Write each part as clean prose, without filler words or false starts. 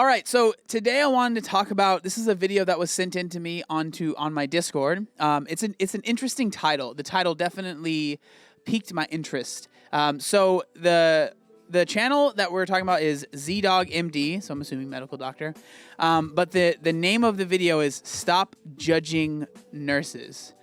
All right, so today I wanted to talk about, this is a video that was sent in to me on my Discord. It's an interesting title. The title definitely piqued my interest. So the channel that we're talking about is ZDogMD, so I'm assuming medical doctor. But the name of the video is Stop Judging Nurses,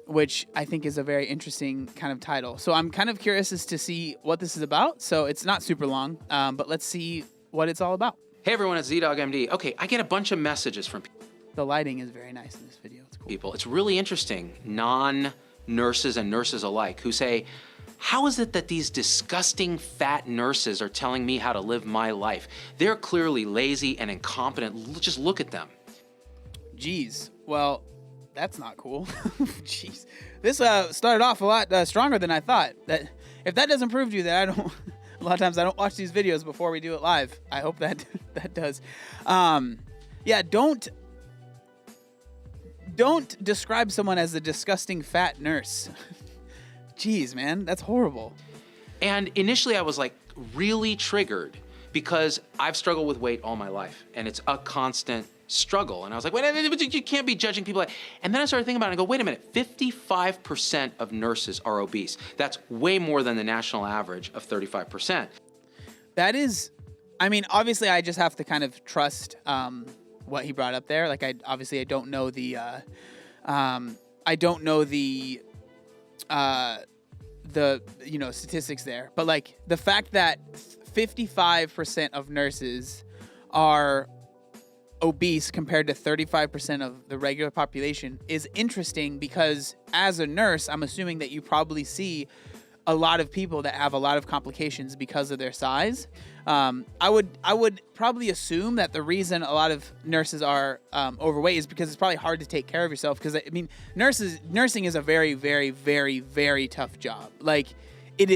which I think is a very interesting kind of title. So I'm kind of curious as to see what this is about. So it's not super long, but let's see what it's all about. Hey everyone, it's ZDogMD. Okay, I get a bunch of messages from people. The lighting is very nice in this video. It's cool. It's really interesting, non-nurses and nurses alike, who say, how is it that these disgusting fat nurses are telling me how to live my life? They're clearly lazy and incompetent. Just look at them. Geez, well, that's not cool. Jeez, this started off a lot stronger than I thought. That if that doesn't prove to you that I don't... A lot of times I don't watch these videos before we do it live. I hope that that does. Yeah, don't describe someone as a disgusting fat nurse. Jeez, man, that's horrible. And initially I was like really triggered because I've struggled with weight all my life and it's a constant struggle. And I was like, wait, you can't be judging people. And then I started thinking about it and I go, wait a minute, 55% of nurses are obese. That's way more than the national average of 35%. That is, I mean, obviously I just have to kind of trust what he brought up there. Like I don't know the, statistics there, but like the fact that 55% of nurses are obese compared to 35% of the regular population is interesting because as a nurse, I'm assuming that you probably see a lot of people that have a lot of complications because of their size. I would probably assume that the reason a lot of nurses are overweight is because it's probably hard to take care of yourself. Because I mean, nursing is a very, very, very, very tough job. Like it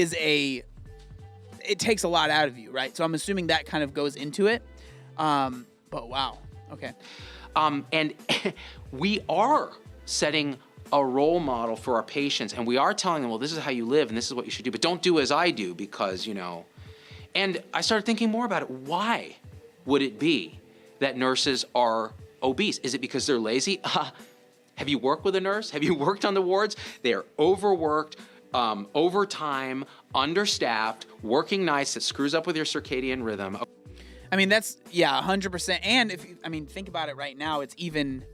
takes a lot out of you, right? So I'm assuming that kind of goes into it. But wow. Okay. And we are setting a role model for our patients and we are telling them, well, this is how you live and this is what you should do, but don't do as I do because, and I started thinking more about it. Why would it be that nurses are obese? Is it because they're lazy? Have you worked with a nurse? Have you worked on the wards? They're overworked, overtime, understaffed, working nights that screws up with your circadian rhythm. I mean, that's, yeah, 100%. And think about it right now, it's even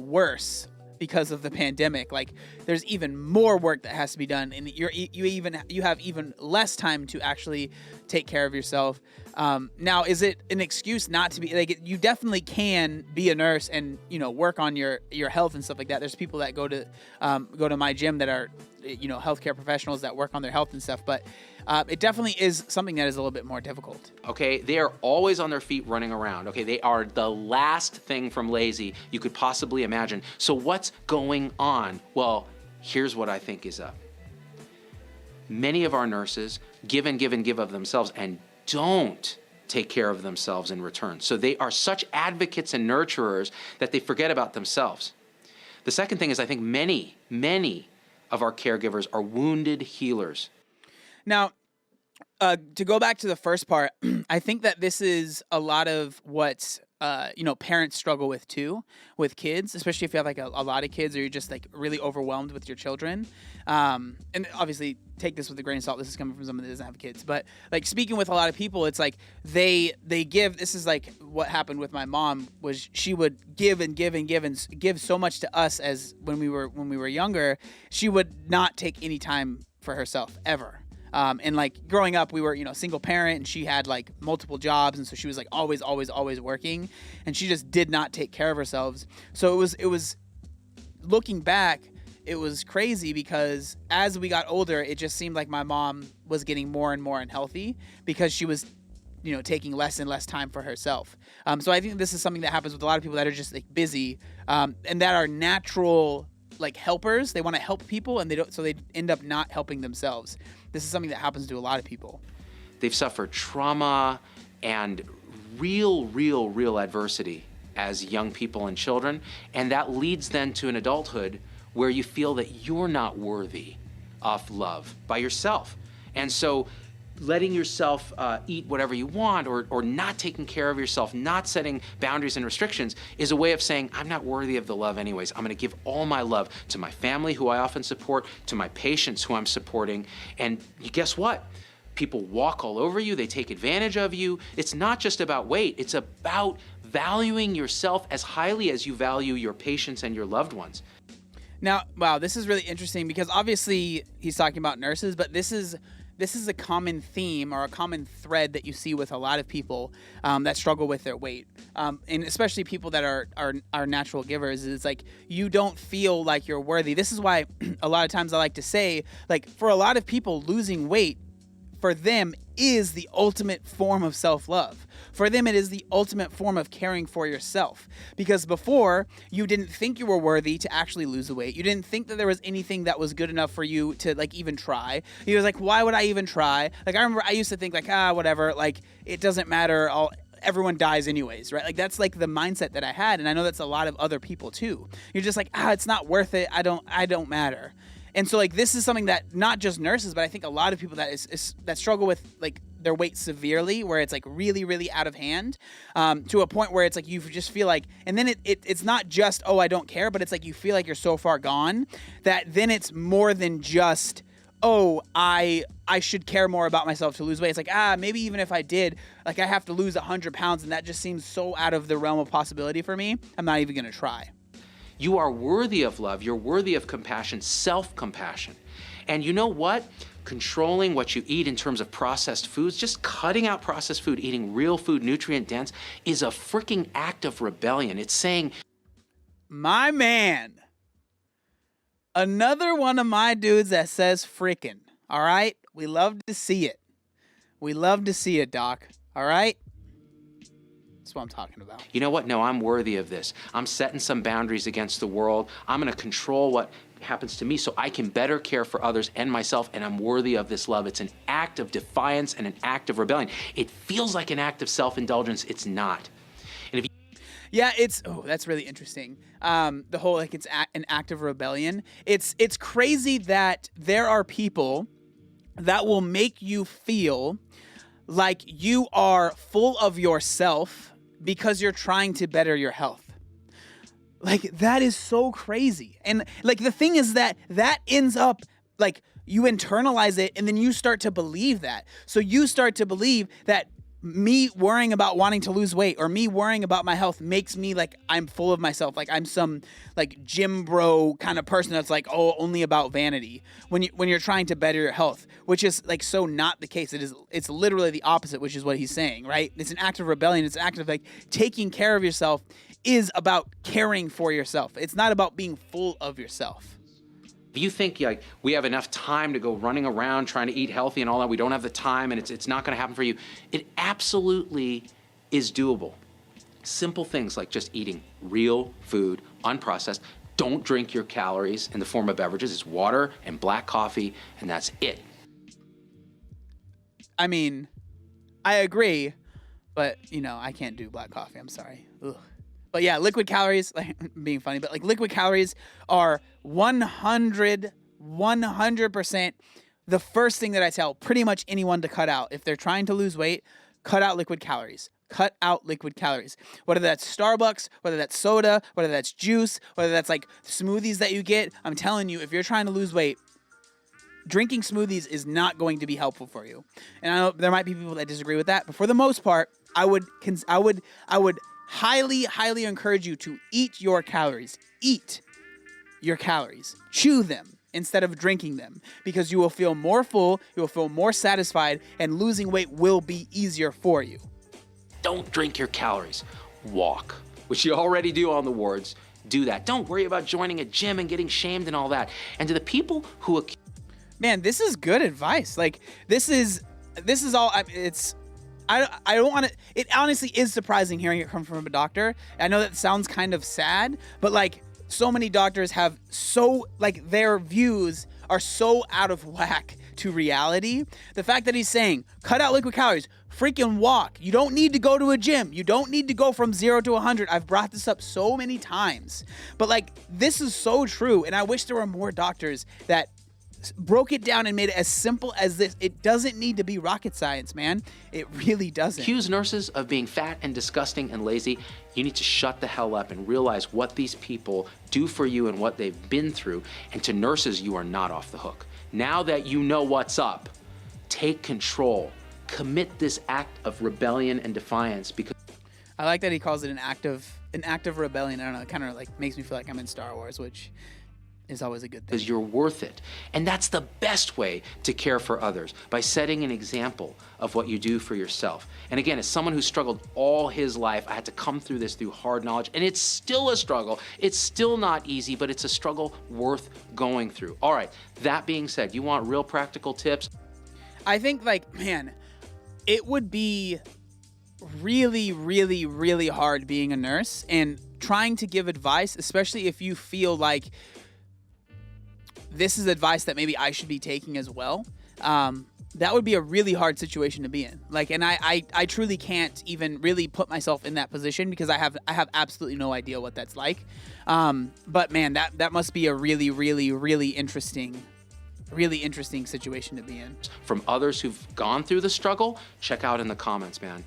worse because of the pandemic. Like there's even more work that has to be done and you have even less time to actually take care of yourself. Now, is it an excuse not to be like, you definitely can be a nurse and, work on your health and stuff like that. There's people that go to my gym that are, healthcare professionals that work on their health and stuff, but it definitely is something that is a little bit more difficult. Okay, they are always on their feet running around. Okay, they are the last thing from lazy you could possibly imagine. So what's going on? Well, here's what I think is up. Many of our nurses give and give and give of themselves and don't take care of themselves in return. So they are such advocates and nurturers that they forget about themselves. The second thing is I think many of our caregivers are wounded healers. Now, to go back to the first part, I think that this is a lot of what, parents struggle with too, with kids, especially if you have like a lot of kids or you're just like really overwhelmed with your children. And obviously take this with a grain of salt. This is coming from someone that doesn't have kids, but like speaking with a lot of people, it's like they give, this is like what happened with my mom was she would give and give and give and give so much to us as when we were younger, she would not take any time for herself ever. And like growing up, we were, single parent and she had like multiple jobs. And so she was like always working and she just did not take care of herself. So it was looking back, it was crazy because as we got older, it just seemed like my mom was getting more and more unhealthy because she was, taking less and less time for herself. So I think this is something that happens with a lot of people that are just like busy, and that are natural like helpers. They want to help people and they end up not helping themselves. This is something that happens to a lot of people. They've suffered trauma and real adversity as young people and children, and that leads then to an adulthood where you feel that you're not worthy of love by yourself. And so letting yourself eat whatever you want, or not taking care of yourself, not setting boundaries and restrictions, is a way of saying, I'm not worthy of the love anyways. I'm gonna give all my love to my family, who I often support, to my patients, who I'm supporting. And guess what? People walk all over you, they take advantage of you. It's not just about weight, it's about valuing yourself as highly as you value your patients and your loved ones. Now, wow, this is really interesting because obviously he's talking about nurses, but this is a common theme or a common thread that you see with a lot of people that struggle with their weight, and especially people that are natural givers. It's like you don't feel like you're worthy. This is why a lot of times I like to say, like, for a lot of people, losing weight for them is the ultimate form of self-love. For them, it is the ultimate form of caring for yourself. Because before, you didn't think you were worthy to actually lose the weight. You didn't think that there was anything that was good enough for you to, like, even try. You was like, why would I even try? Like, I remember I used to think, like, whatever, like, it doesn't matter, everyone dies anyways, right? Like, that's like the mindset that I had, and I know that's a lot of other people too. You're just like, it's not worth it, I don't matter. And so, like, this is something that not just nurses, but I think a lot of people that struggle with, like, their weight severely, where it's, like, really, really out of hand, to a point where it's, like, you just feel like, and then it's not just, I don't care, but it's, like, you feel like you're so far gone that then it's more than just, I should care more about myself to lose weight. It's like, maybe even if I did, like, I have to lose 100 pounds, and that just seems so out of the realm of possibility for me, I'm not even going to try. You are worthy of love. You're worthy of compassion, self-compassion. And you know what? Controlling what you eat in terms of processed foods, just cutting out processed food, eating real food, nutrient dense, is a freaking act of rebellion. It's saying, my man, another one of my dudes that says frickin', all right? We love to see it. We love to see it, Doc, all right? That's what I'm talking about. You know what? No, I'm worthy of this. I'm setting some boundaries against the world. I'm going to control what happens to me so I can better care for others and myself, and I'm worthy of this love. It's an act of defiance and an act of rebellion. It feels like an act of self-indulgence. It's not. And if you Yeah, that's really interesting. The whole, like, it's an act of rebellion. It's crazy that there are people that will make you feel like you are full of yourself because you're trying to better your health. Like, that is so crazy. And, like, the thing is that ends up, like, you internalize it, and then you start to believe that. So you start to believe that me worrying about wanting to lose weight or me worrying about my health makes me, like, I'm full of myself. Like, I'm some, like, gym bro kind of person that's like, only about vanity when you're trying to better your health, which is, like, so not the case. It's literally the opposite, which is what he's saying, right? It's an act of rebellion. It's an act of, like, taking care of yourself is about caring for yourself. It's not about being full of yourself. If you think, like, we have enough time to go running around trying to eat healthy and all that, we don't have the time and it's not going to happen for you, it absolutely is doable. Simple things like just eating real food, unprocessed. Don't drink your calories in the form of beverages. It's water and black coffee, and that's it. I mean, I agree, but, I can't do black coffee. I'm sorry. Ugh. But yeah, liquid calories, like, being funny, but, like, liquid calories are 100% the first thing that I tell pretty much anyone to cut out. If they're trying to lose weight, cut out liquid calories. Cut out liquid calories. Whether that's Starbucks, whether that's soda, whether that's juice, whether that's, like, smoothies that you get. I'm telling you, if you're trying to lose weight, drinking smoothies is not going to be helpful for you. And I know there might be people that disagree with that, but for the most part, I would highly, highly encourage you to eat your calories. Eat your calories. Chew them instead of drinking them, because you will feel more full, you will feel more satisfied, and losing weight will be easier for you. Don't drink your calories. Walk, which you already do on the wards. Do that. Don't worry about joining a gym and getting shamed and all that. And to the people who... Man, this is good advice. Like, this is all... I don't want to... It honestly is surprising hearing it come from a doctor. I know that sounds kind of sad, but, like, so many doctors have their views are so out of whack to reality. The fact that he's saying, cut out liquid calories, freaking walk. You don't need to go to a gym. You don't need to go from 0 to 100. I've brought this up so many times, but, like, this is so true. And I wish there were more doctors that broke it down and made it as simple as this. It doesn't need to be rocket science, man. It really doesn't. Accuse nurses of being fat and disgusting and lazy. You need to shut the hell up and realize what these people do for you and what they've been through. And to nurses, you are not off the hook. Now that you know what's up, take control. Commit this act of rebellion and defiance, because I like that he calls it an act of rebellion. I don't know, it kind of like makes me feel like I'm in Star Wars, which is always a good thing. you're worth it. And that's the best way to care for others, by setting an example of what you do for yourself. And again, as someone who struggled all his life, I had to come through this through hard knowledge, and it's still a struggle. It's still not easy, but it's a struggle worth going through. All right, that being said, you want real practical tips? I think, like, man, it would be really, really, really hard being a nurse and trying to give advice, especially if you feel like this is advice that maybe I should be taking as well. That would be a really hard situation to be in. Like, and I truly can't even really put myself in that position, because I have absolutely no idea what that's like. But man, that must be a really, really, really interesting situation to be in. From others who've gone through the struggle, check out in the comments, man.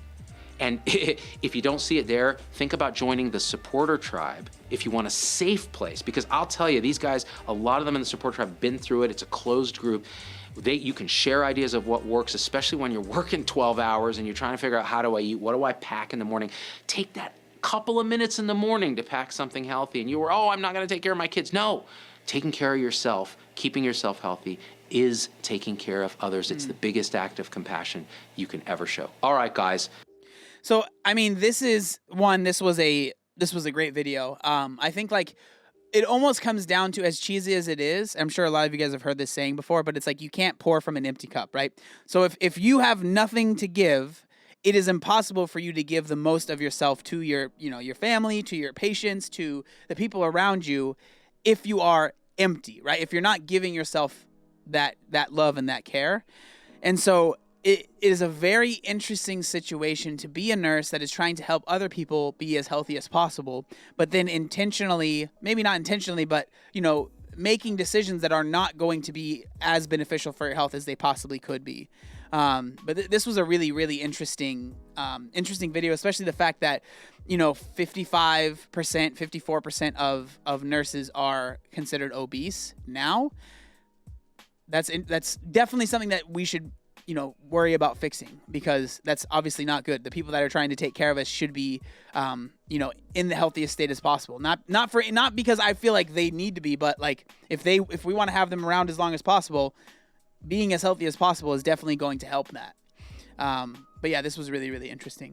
And if you don't see it there, think about joining the supporter tribe if you want a safe place. Because I'll tell you, these guys, a lot of them in the supporter tribe have been through it. It's a closed group. You can share ideas of what works, especially when you're working 12 hours and you're trying to figure out, how do I eat? What do I pack in the morning? Take that couple of minutes in the morning to pack something healthy. And you were, I'm not going to take care of my kids. No, taking care of yourself, keeping yourself healthy is taking care of others. It's the biggest act of compassion you can ever show. All right, guys. So, I mean, this was a great video. I think, like, it almost comes down to, as cheesy as it is, I'm sure a lot of you guys have heard this saying before, but it's like, you can't pour from an empty cup, right? So if you have nothing to give, it is impossible for you to give the most of yourself to your family, to your patients, to the people around you, if you are empty, right? If you're not giving yourself that love and that care. And so it is a very interesting situation to be a nurse that is trying to help other people be as healthy as possible, but then intentionally, maybe not intentionally, but, making decisions that are not going to be as beneficial for your health as they possibly could be. But this was a really, really interesting video, especially the fact that, 55%, 54% of nurses are considered obese now. That's definitely something that we should, worry about fixing, because that's obviously not good. The people that are trying to take care of us should be, in the healthiest state as possible. Not because I feel like they need to be, but like if we want to have them around as long as possible, being as healthy as possible is definitely going to help that. But yeah, this was really, really interesting.